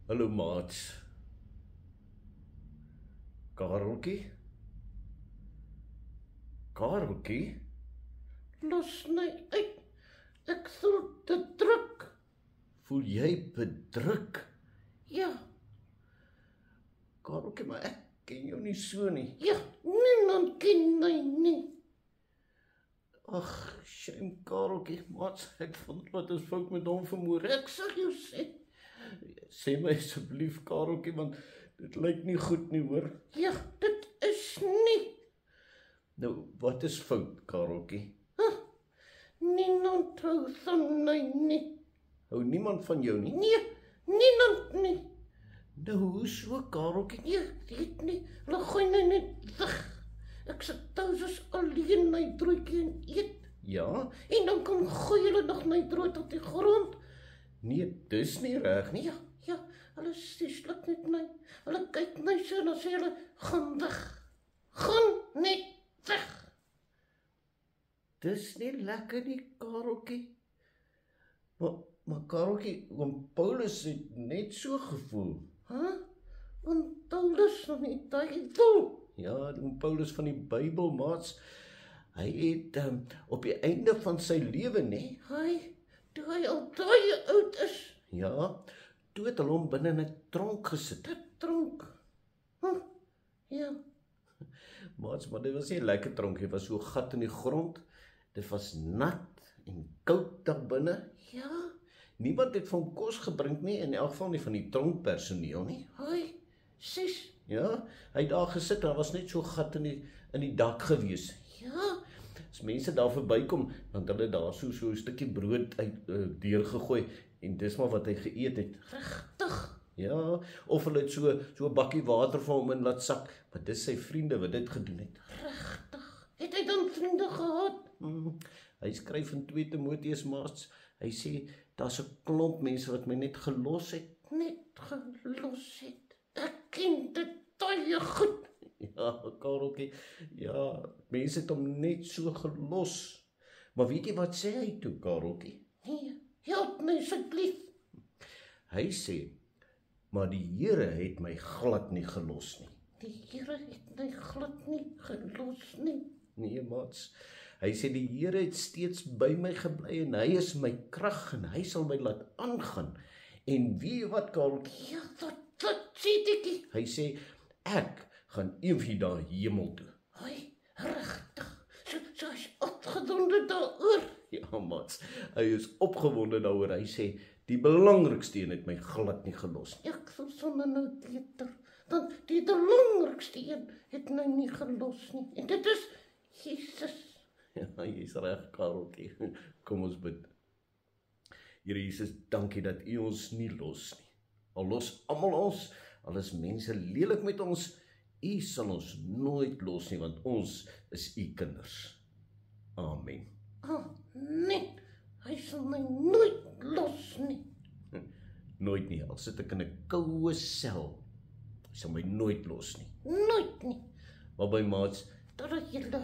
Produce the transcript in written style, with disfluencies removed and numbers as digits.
Hallo maats. Kareltjie? Kareltjie? Los my uit. Ek voel te druk. Voel jy bedruk? Ja, Kareltjie, maar ek ken jou nie so nie. ja, niemand ken my nie. Ag, shame Kareltjie, maats, ek vond wat is fout met hom vanmôre. Ek sal jou sê. Sê my asseblief Kareltjie, want dit lyk nie goed nie, hoor. Ja, dit is nie. Nou, wat is fout, Kareltjie? Niemand hou van my nie. Hou niemand van jou nie? Nee, niemand nie. Nou, hoe so, Kareltjie? Nee, weet nie. Hulle gooi my net weg. Ek sit thuis alleen my broodjie en eet. Ja? En dan kom gooi hulle nog my brood op die grond. Nee, dis nie reg nie. Ja, ja, hulle stieslik met my. Hulle kyk my so en dan sê hulle, gaan weg. Gaan net weg. Dis nie lekker nie, Kareltjie. Maar Kareltjie, oom Paulus het net so gevoel. Want Paulus van die duivel. Ja, oom Paulus van die Bybel, maats. Hy het op die einde van sy lewe, nê? Toe hy al baie oud is. Ja, toe het hulle hom binne in 'n tronk gesit. Dit tronk. Ja, Maats, maar dit was nie 'n lekker tronk, dit was so 'n gat in die grond. Dit was nat en koud daar binne. ja, Niemand het vir hom kos gebring nie, in elk geval nie van die tronkpersoneel nie. sis. Ja, hy het daar gesit, daar was net so 'n gat in die dak gewees. Ja, As mense daar verbykom, dan het hulle daar so 'n stukkie brood uit deurgegooi en dis maar wat hy geëet het. regtig. Ja, of hulle het so 'n bakkie water vir hom in laat sak, maar dis sy vriende wat dit gedoen het. Regtig. Het hy dan vriende gehad? Hy skryf in 2 Timoteus maats, hy sê, daar's 'n klomp mense wat my net gelos het. Net gelos het. Ek ken dit baie goed. Ja, Kareltjie, ja, mense het hom net so gelos. Maar weet jy wat sê hy toe, Kareltjie? Nee, help my asseblief. Hy sê, maar die Here het my glad nie gelos nie. Die Here het my glad nie gelos nie. Nee, maats, hy sê die Here het steeds by my gebly en hy is my krag en hy sal my laat aangaan. En weet jy wat, Kareltjie? Ja, wat sê dikkie? Hy sê, ek gaan eendag hemel toe. Regtig. So is opgewonde daaroor. Ja, maats, hy is opgewonde daaroor. Hy sê, die belangrikste een het my glad nie gelos nie. Ek voel sommer nou beter. Want die belangrikste een het my nie gelos nie. En dit is Jesus. Ja, jy's reg, Kareltjie. Kom ons bid. Here Jesus, dankie dat U ons nie los nie. Al los almal ons, al is mense lelik met ons, U sal ons nooit los nie, want ons is U kinders. Amen. Nee, hy sal my nooit los nie. Nooit nie, al sit ek in 'n koue sel, hy sal my nooit los nie. Nooit nie. Maar by maats, Tot julle